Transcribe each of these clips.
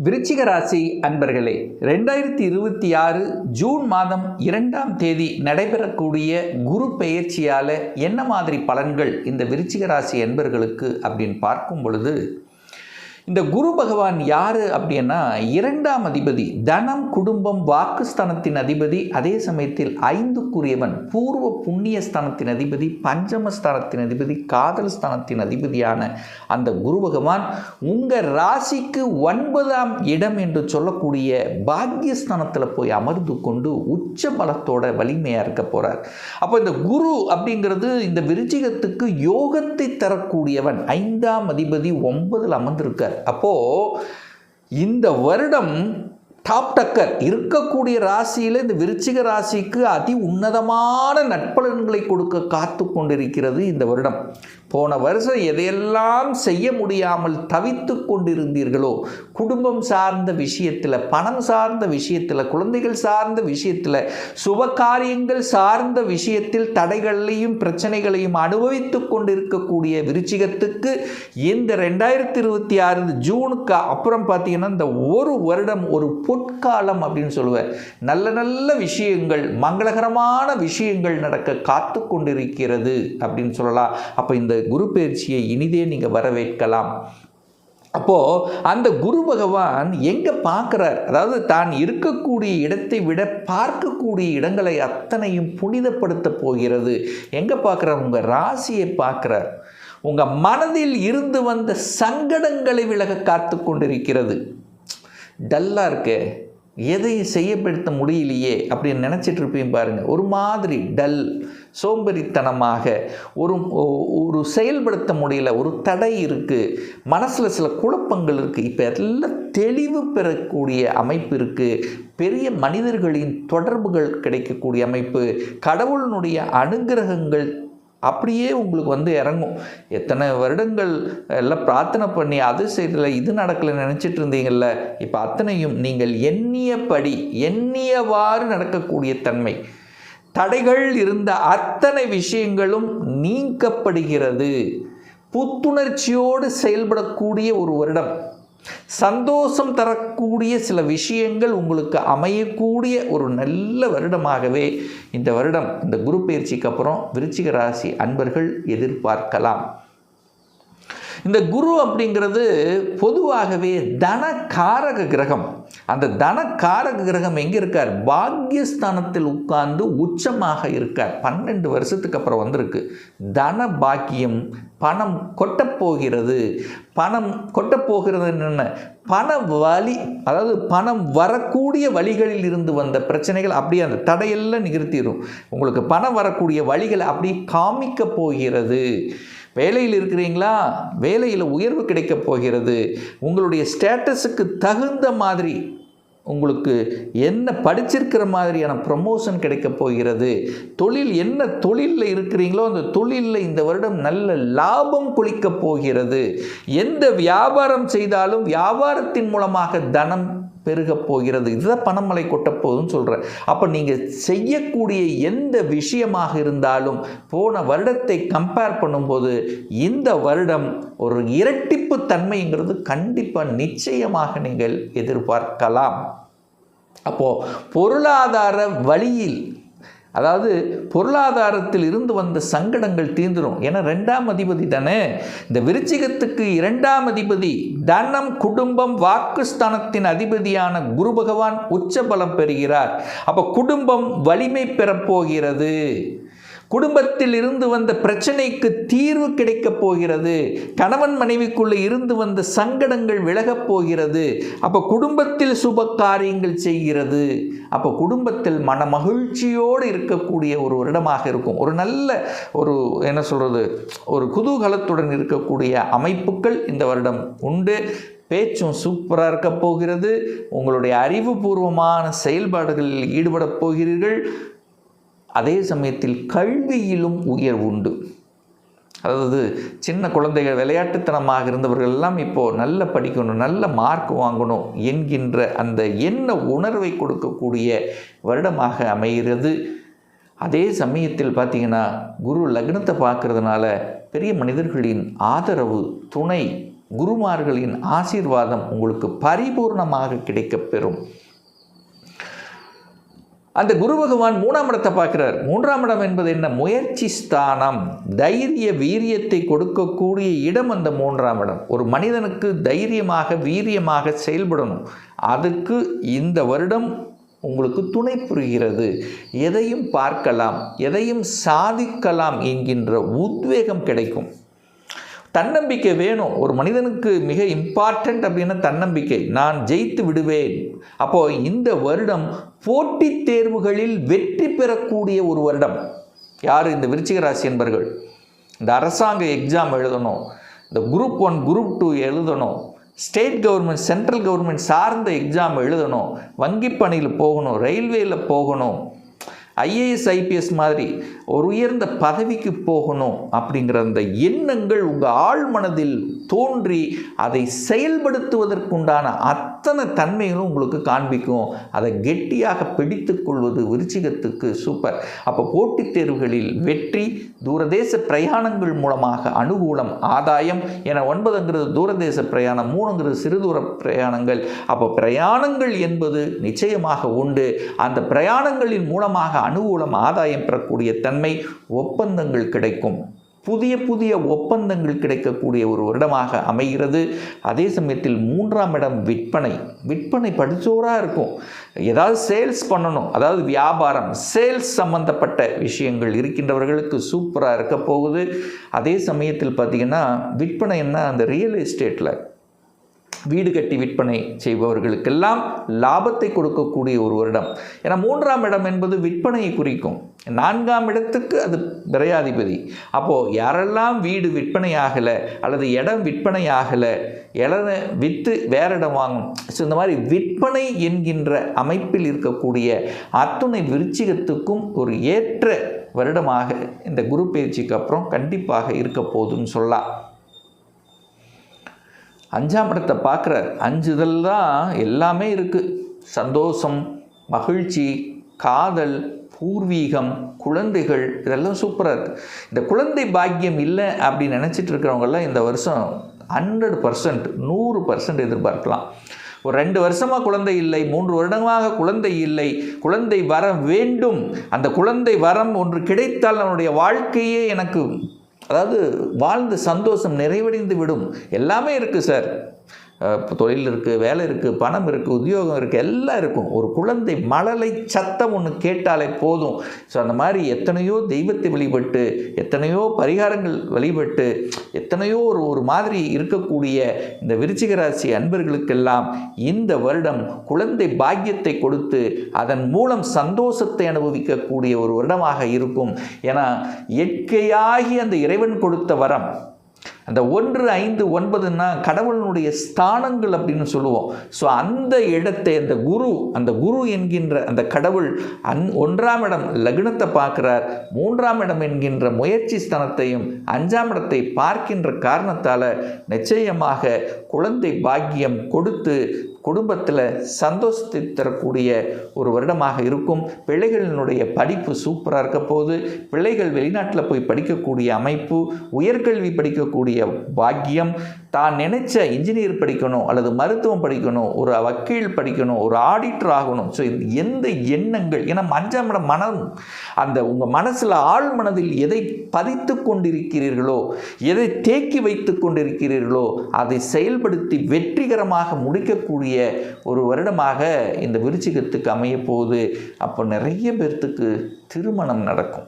விருச்சிக ராசி அன்பர்களே, 2026 ஜூன் மாதம் 2ஆம் தேதி நடைபெறக்கூடிய குரு பெயர்ச்சியால் என்ன மாதிரி பலன்கள் இந்த விருச்சிக ராசி அன்பர்களுக்கு அப்படின்னு பார்க்கும் பொழுது, இந்த குரு பகவான் யார் அப்படின்னா 2ஆம் அதிபதி, தனம் குடும்பம் வாக்குஸ்தானத்தின் அதிபதி, அதே சமயத்தில் 5க்குரியவன், பூர்வ புண்ணிய ஸ்தானத்தின் அதிபதி, பஞ்சமஸ்தானத்தின் அதிபதி, காதல் ஸ்தானத்தின் அதிபதியான அந்த குரு பகவான் உங்கள் ராசிக்கு 9ஆம் இடம் என்று சொல்லக்கூடிய பாக்கியஸ்தானத்தில் போய் அமர்ந்து கொண்டு உச்ச பலத்தோட வலிமையாக இருக்க போகிறார். அப்போ இந்த குரு அப்படிங்கிறது இந்த விருச்சிகத்துக்கு யோகத்தை தரக்கூடியவன். 5ஆம் அதிபதி 9ல் அமர்ந்திருக்கார். அப்போ இந்த வருடம் டாப் டக்கர் இருக்கக்கூடிய ராசியில் இந்த விருச்சிக ராசிக்கு அதி உன்னதமான நட்பலன்களை கொடுக்க காத்து கொண்டிருக்கிறது இந்த வருடம். போன வருஷம் எதையெல்லாம் செய்ய முடியாமல் தவித்து கொண்டிருந்தீர்களோ, குடும்பம் சார்ந்த விஷயத்தில், பணம் சார்ந்த விஷயத்தில், குழந்தைகள் சார்ந்த விஷயத்தில், சுபகாரியங்கள் சார்ந்த விஷயத்தில் தடைகளையும் பிரச்சனைகளையும் அனுபவித்து கொண்டிருக்கக்கூடிய விருச்சிகத்துக்கு இந்த 2026 ஜூனுக்கு அப்புறம் பார்த்தீங்கன்னா இந்த ஒரு வருடம் ஒரு பொற்காலம் அப்படின்னு சொல்லுவேன். நல்ல நல்ல விஷயங்கள், மங்களகரமான விஷயங்கள் நடக்க காத்து கொண்டிருக்கிறது அப்படின்னு சொல்லலாம். அப்போ இந்த குரு பயிற்சியை இனிதே நீங்கள் வரவேற்கலாம். அப்போது அந்த குரு பகவான் எங்கே பார்க்குறார், அதாவது தான் இருக்கக்கூடிய இடத்தை விட பார்க்கக்கூடிய இடங்களை அத்தனையும் புனிதப்படுத்த போகிறது. எங்கே பார்க்குறார்? உங்கள் ராசியை பார்க்குறார். உங்கள் மனதில் இருந்து வந்த சங்கடங்களை விலக காத்து கொண்டிருக்கிறது. டல்லாக இருக்கே, எதையும் செய்யப்படுத்த முடியலையே அப்படின்னு நினச்சிட்டு இருப்பீங்க பாருங்கள். ஒரு மாதிரி டல், சோம்பேறித்தனமாக, ஒரு செயல்படுத்த முடியல, ஒரு தடை இருக்குது, மனசில் சில குழப்பங்கள் இருக்குது. இப்போ எல்லாம் தெளிவு பெறக்கூடிய அமைப்பு இருக்குது. பெரிய மனிதர்களின் தொடர்புகள் கிடைக்கக்கூடிய அமைப்பு, கடவுளினுடைய அனுகிரகங்கள் அப்படியே உங்களுக்கு இறங்கும். எத்தனை வருடங்கள் எல்லாம் பிரார்த்தனை பண்ணி அது செய்யலை, இது நடக்கலை நினச்சிட்டு இருந்தீங்கள்ல, இப்போ அத்தனையும் நீங்கள் எண்ணியபடி எண்ணியவாறு நடக்கக்கூடிய தன்மை, தடைகள் இருந்த அத்தனை விஷயங்களும் நீக்கப்படுகிறது. புத்துணர்ச்சியோடு செயல்படக்கூடிய ஒரு வருடம், சந்தோஷம் தரக்கூடிய சில விஷயங்கள் உங்களுக்கு அமையக்கூடிய ஒரு நல்ல வருடமாகவே இந்த வருடம், இந்த குரு பயிற்சிக்கு அப்புறம் விருச்சிக ராசி அன்பர்கள் எதிர்பார்க்கலாம். இந்த குரு அப்படிங்கிறது பொதுவாகவே தனகாரக கிரகம். அந்த தனகாரக கிரகம் எங்கே இருக்கார்? பாக்கியஸ்தானத்தில் உட்கார்ந்து உச்சமாக இருக்கார். 12 வருஷத்துக்கு அப்புறம் வந்திருக்கு. தன பாக்கியம், பணம் கொட்டப்போகிறது. பணம் கொட்டப்போகிறது என்ன? பண வழி, அதாவது பணம் வரக்கூடிய வழிகளில் இருந்து வந்த பிரச்சனைகள் அப்படியே அந்த தடையெல்லாம் நிறுத்திடும். உங்களுக்கு பணம் வரக்கூடிய வழிகளை அப்படி காமிக்க போகிறது. வேலையில் இருக்கிறீங்களா? வேலையில் உயர்வு கிடைக்க போகிறது. உங்களுடைய ஸ்டேட்டஸுக்கு தகுந்த மாதிரி, உங்களுக்கு என்ன படிச்சிருக்கிற மாதிரியான ப்ரமோஷன் கிடைக்க போகிறது. தொழில், என்ன தொழிலில் இருக்கிறீங்களோ அந்த தொழிலில் இந்த வருடம் நல்ல லாபம் கொளிக்க போகிறது. எந்த வியாபாரம் செய்தாலும் வியாபாரத்தின் மூலமாக தனம் பெருக போகிறது. இதுதான் பணமழை கொட்டப்போகுதுன்னு சொல்கிறேன். அப்போ நீங்கள் செய்யக்கூடிய எந்த விஷயமாக இருந்தாலும் போன வருடத்தை கம்பேர் பண்ணும்போது இந்த வருடம் ஒரு இரட்டிப்பு தன்மைங்கிறது கண்டிப்பாக நிச்சயமாக நீங்கள் எதிர்பார்க்கலாம். அப்போது பொருளாதார வழியில், அதாவது பொருளாதாரத்தில் இருந்து வந்த சங்கடங்கள் தீர்ந்துடும். ஏன்னா 2ஆம் அதிபதி தானே இந்த விருச்சிகத்துக்கு. 2ஆம் அதிபதி தனம் குடும்பம் வாக்குஸ்தானத்தின் அதிபதியான குரு பகவான் உச்ச பலம் பெறுகிறார். அப்போ குடும்பம் வலிமை பெறப்போகிறது. குடும்பத்தில் இருந்து வந்த பிரச்சனைக்கு தீர்வு கிடைக்கப் போகிறது. கணவன் மனைவிக்குள்ளே இருந்து வந்த சங்கடங்கள் விலகப் போகிறது. அப்போ குடும்பத்தில் சுப காரியங்கள் செய்கிறது. அப்போ குடும்பத்தில் மன மகிழ்ச்சியோடு இருக்கக்கூடிய ஒரு வருடமாக இருக்கும். ஒரு நல்ல என்ன சொல்கிறது, ஒரு குதூகலத்துடன் இருக்கக்கூடிய அமைப்புகள் இந்த வருடம் உண்டு. பேச்சும் சூப்பராக இருக்க போகிறது. உங்களுடைய அறிவுபூர்வமான செயல்பாடுகளில் ஈடுபடப் போகிறீர்கள். அதே சமயத்தில் கல்வியிலும் உயர்வு உண்டு. அதாவது சின்ன குழந்தைகள் விளையாட்டுத்தனமாக இருந்தவர்கள் எல்லாம் இப்போது நல்ல படிக்கணும், நல்ல மார்க் வாங்கணும் என்கின்ற அந்த எண்ண உணர்வை கொடுக்கக்கூடிய வருடமாக அமைகிறது. அதே சமயத்தில் பார்த்திங்கன்னா குரு லக்னத்தை பார்க்கறதுனால பெரிய மனிதர்களின் ஆதரவு, துணை, குருமார்களின் ஆசீர்வாதம் உங்களுக்கு பரிபூர்ணமாக கிடைக்கப்பெறும். அந்த குரு பகவான் 3ஆம் இடத்தை பார்க்கிறார். 3ஆம் இடம் என்பது என்ன? முயற்சி ஸ்தானம், தைரிய வீரியத்தை கொடுக்கக்கூடிய இடம் அந்த 3ஆம் இடம். ஒரு மனிதனுக்கு தைரியமாக வீரியமாக செயல்படணும். அதுக்கு இந்த வருடம் உங்களுக்கு துணை புரிகிறது. எதையும் பார்க்கலாம், எதையும் சாதிக்கலாம் என்கின்ற உத்வேகம் கிடைக்கும். தன்னம்பிக்கை வேணும். ஒரு மனிதனுக்கு மிக இம்பார்ட்டண்ட் அப்படின்னா தன்னம்பிக்கை. நான் ஜெயித்து விடுவேன். அப்போது இந்த வருடம் போட்டித் தேர்வுகளில் வெற்றி பெறக்கூடிய ஒரு வருடம். யார்? இந்த விருச்சிக ராசி என்பர்கள். இந்த அரசாங்க எக்ஸாம் எழுதணும், இந்த குரூப் 1 குரூப் 2 எழுதணும், ஸ்டேட் கவர்மெண்ட் சென்ட்ரல் கவர்மெண்ட் சார்ந்த எக்ஸாம் எழுதணும், வங்கி பணியில் போகணும், ரயில்வேயில் போகணும், ஐஏஎஸ் ஐபிஎஸ் மாதிரி ஒரு உயர்ந்த பதவிக்கு போகணும் அப்படிங்கிற அந்த எண்ணங்கள் உங்கள் ஆழ் மனதில் தோன்றி அதை செயல்படுத்துவதற்குண்டான அத்தனை தன்மைகளும் உங்களுக்கு காண்பிக்கும். அதை கெட்டியாக பிடித்து கொள்வது விருச்சிகத்துக்கு சூப்பர். அப்போ போட்டித் தேர்வுகளில் வெற்றி, தூரதேச பிரயாணங்கள் மூலமாக அனுகூலம், ஆதாயம். என 9ங்கிறது தூரதேச பிரயாணம், 3ங்கிறது சிறுதூர பிரயாணங்கள். அப்போ பிரயாணங்கள் என்பது நிச்சயமாக உண்டு. அந்த பிரயாணங்களின் மூலமாக அனுகூலம், ஆதாயம் பெறக்கூடிய தன்மை, ஒப்பந்தங்கள் கிடைக்கும். புதிய புதிய ஒப்பந்தங்கள் கிடைக்கக்கூடிய ஒரு வருடமாக அமைகிறது. அதே சமயத்தில் 3ஆம் இடம் விற்பனை படிச்சோராக இருக்கும். ஏதாவது சேல்ஸ் பண்ணணும், அதாவது வியாபாரம், சேல்ஸ் சம்பந்தப்பட்ட விஷயங்கள் இருக்கின்றவர்களுக்கு சூப்பராக இருக்க போகுது. அதே சமயத்தில் பார்த்திங்கன்னா விற்பனைன்னா அந்த ரியல் எஸ்டேட்டில் வீடு கட்டி விற்பனை செய்பவர்களுக்கெல்லாம் லாபத்தை கொடுக்கக்கூடிய ஒரு வருடம். ஏன்னா 3ஆம் இடம் என்பது விற்பனையை குறிக்கும். 4ஆம் இடத்துக்கு அது விரையாதிபதி. அப்போது யாரெல்லாம் வீடு விற்பனை ஆகலை அல்லது இடம் விற்பனை ஆகலை, இடம் விற்று வேற இடம் வாங்கணும், ஸோ இந்த மாதிரி விற்பனை என்கின்ற அமைப்பில் இருக்கக்கூடிய அத்துணை விருச்சிகத்துக்கும் ஒரு ஏற்ற வருடமாக இந்த குரு பயிற்சிக்கு அப்புறம் கண்டிப்பாக இருக்க போதுன்னு சொல்லலாம். 5ஆம் இடத்தை பார்க்குறார். 5 இதில் தான் எல்லாமே இருக்குது. சந்தோஷம், மகிழ்ச்சி, காதல், பூர்வீகம், குழந்தைகள், இதெல்லாம் சூப்பராக இருக்குது. இந்த குழந்தை பாக்கியம் இல்லை அப்படின்னு நினச்சிட்டு இருக்கிறவங்கெல்லாம் இந்த வருஷம் 100% 100% எதிர்பார்க்கலாம். ஒரு 2 வருஷமாக குழந்தை இல்லை, 3 வருடமாக குழந்தை இல்லை, குழந்தை வர வேண்டும். அந்த குழந்தை வரம் ஒன்று கிடைத்தால் நம்முடைய வாழ்க்கையே எனக்கு, அதாவது வாழ்ந்து சந்தோஷம் நிறைவடைந்து விடும். எல்லாமே இருக்குது சார். தொழில் இருக்குது, வேலை இருக்குது, பணம் இருக்குது, உத்தியோகம் இருக்குது, எல்லாம் இருக்கும். ஒரு குழந்தை மழலை சத்தம் ஒன்று கேட்டாலே போதும். ஸோ அந்த மாதிரி எத்தனையோ தெய்வத்தை வழிபட்டு, எத்தனையோ பரிகாரங்கள் வழிபட்டு, எத்தனையோ ஒரு மாதிரி இருக்கக்கூடிய இந்த விருச்சிக ராசி அன்பர்களுக்கெல்லாம் இந்த வருடம் குழந்தை பாக்கியத்தை கொடுத்து அதன் மூலம் சந்தோஷத்தை அனுபவிக்கக்கூடிய ஒரு வருடமாக இருக்கும். ஏன்னா இயற்கையாகி அந்த இறைவன் கொடுத்த வரம், அந்த 1, 5, 9ன்னா கடவுளினுடைய ஸ்தானங்கள் அப்படின்னு சொல்லுவோம். ஸோ அந்த இடத்தை அந்த குரு என்கின்ற அந்த கடவுள் 1ஆம் இடம் லக்னத்தை பார்க்குறார். 3ஆம் இடம் என்கின்ற முயற்சி ஸ்தானத்தையும் 5ஆம் இடத்தை பார்க்கின்ற காரணத்தால் நிச்சயமாக குழந்தை பாக்கியம் கொடுத்து குடும்பத்தில் சந்தோஷத்தை தரக்கூடிய ஒரு வருடமாக இருக்கும். பிள்ளைகளினுடைய படிப்பு சூப்பராக இருக்க போது. பிள்ளைகள் வெளிநாட்டில் போய் படிக்கக்கூடிய அமைப்பு, உயர்கல்வி படிக்கக்கூடிய பாக்கியம், தான் நினைச்ச இன்ஜினியர் படிக்கணும் அல்லது மருத்துவம் படிக்கணும், ஒரு வக்கீல் படிக்கணும், ஒரு ஆடிட்டர் ஆகணும். ஸோ எந்த எண்ணங்கள், ஏன்னா 5ஆம் இடம் மனம், அந்த உங்கள் மனசில் ஆழ் மனதில் எதை பதித்து கொண்டிருக்கிறீர்களோ, எதை தேக்கி வைத்து கொண்டிருக்கிறீர்களோ அதை செயல்படுத்தி வெற்றிகரமாக முடிக்கக்கூடிய ஒரு வருடமாக இந்த விருச்சிகத்துக்கு அமைய போகுது. அப்போ நிறைய பேர்த்துக்கு திருமணம் நடக்கும்.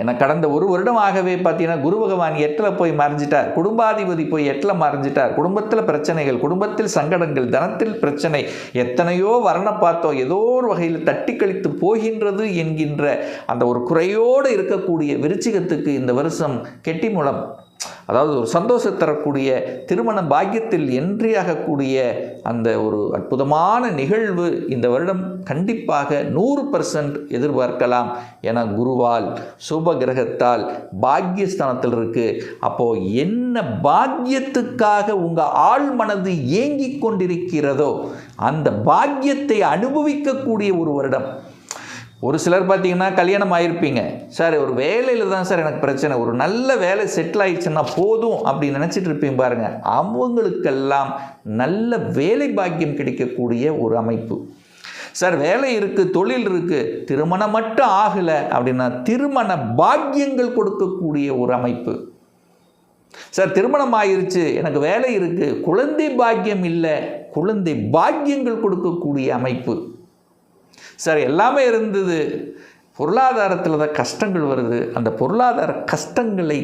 ஏன்னா கடந்த ஒரு வருடமாகவே பார்த்தீங்கன்னா குரு பகவான் 8ல் போய் மறைஞ்சிட்டார், குடும்பாதிபதி போய் 8ல் மறைஞ்சிட்டார். குடும்பத்தில் பிரச்சனைகள், குடும்பத்தில் சங்கடங்கள், தனத்தில் பிரச்சனை, எத்தனையோ வரணை பார்த்தோம், ஏதோ ஒரு வகையில் தட்டி கழித்து போகின்றது என்கின்ற அந்த ஒரு குறையோடு இருக்கக்கூடிய விருச்சிகத்துக்கு இந்த வருஷம் கெட்டி மூலம், அதாவது ஒரு சந்தோஷம் தரக்கூடிய திருமண பாக்கியத்தில் என்றியாகக்கூடிய அந்த ஒரு அற்புதமான நிகழ்வு இந்த வருடம் கண்டிப்பாக 100% எதிர்பார்க்கலாம். என குருவால், சுப கிரகத்தால் பாக்கியஸ்தானத்தில் இருக்கு. அப்போ என்ன பாக்கியத்துக்காக உங்க ஆழ் மனது ஏங்கிக் கொண்டிருக்கிறதோ அந்த பாக்கியத்தை அனுபவிக்கக்கூடிய ஒரு வருடம். ஒரு சிலர் பார்த்தீங்கன்னா கல்யாணம் ஆகிருப்பீங்க, சார் ஒரு வேலையில் தான் சார் எனக்கு பிரச்சனை, ஒரு நல்ல வேலை செட்டில் ஆயிடுச்சுன்னா போதும் அப்படின்னு நினச்சிட்டு இருப்பீங்க பாருங்கள். அவங்களுக்கெல்லாம் நல்ல வேலை பாக்கியம் கிடைக்கக்கூடிய ஒரு அமைப்பு. சார் வேலை இருக்குது, தொழில் இருக்குது, திருமணம் மட்டும் ஆகலை அப்படின்னா திருமண பாக்கியங்கள் கொடுக்கக்கூடிய ஒரு அமைப்பு. சார் திருமணம் ஆயிருச்சு, எனக்கு வேலை இருக்குது, குழந்தை பாக்கியம் இல்லை, குழந்தை பாக்கியங்கள் கொடுக்கக்கூடிய அமைப்பு. சார் எல்லாமே இருந்தது, பொருளாதாரத்தில் தான் கஷ்டங்கள் வருது, அந்த பொருளாதார கஷ்டங்களை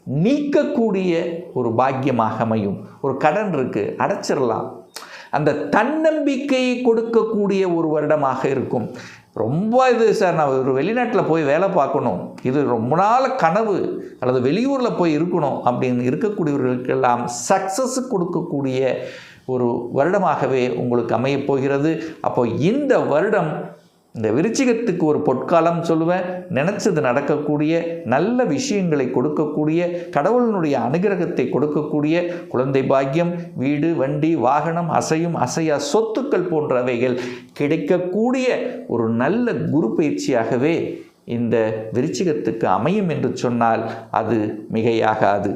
நீக்கக்கூடிய ஒரு பாக்கியமாக அமையும். ஒரு கடன் இருக்குது, அடைச்சிடலாம், அந்த தன்னம்பிக்கையை கொடுக்கக்கூடிய ஒரு வருடமாக இருக்கும். ரொம்ப இது சார் நான் ஒரு வெளிநாட்டில் போய் வேலை பார்க்கணும், இது ரொம்ப நாள் கனவு, அல்லது வெளியூரில் போய் இருக்கணும் அப்படின்னு இருக்கக்கூடியவர்களுக்கெல்லாம் சக்ஸஸ் கொடுக்கக்கூடிய ஒரு வருடமாகவே உங்களுக்கு அமையப் போகிறது. அப்போ இந்த வருடம் இந்த விருச்சிகத்துக்கு ஒரு பொற்காலம் சொல்லுவேன். நினச்சது நடக்கக்கூடிய, நல்ல விஷயங்களை கொடுக்கக்கூடிய, கடவுளினுடைய அனுகிரகத்தை கொடுக்கக்கூடிய, குழந்தை பாக்கியம், வீடு, வண்டி, வாகனம், அசையும் அசையா சொத்துக்கள் போன்றவைகள் கிடைக்கக்கூடிய ஒரு நல்ல குரு பயிற்சியாகவே இந்த விருச்சிகத்துக்கு அமையும் என்று சொன்னால் அது மிகையாகாது.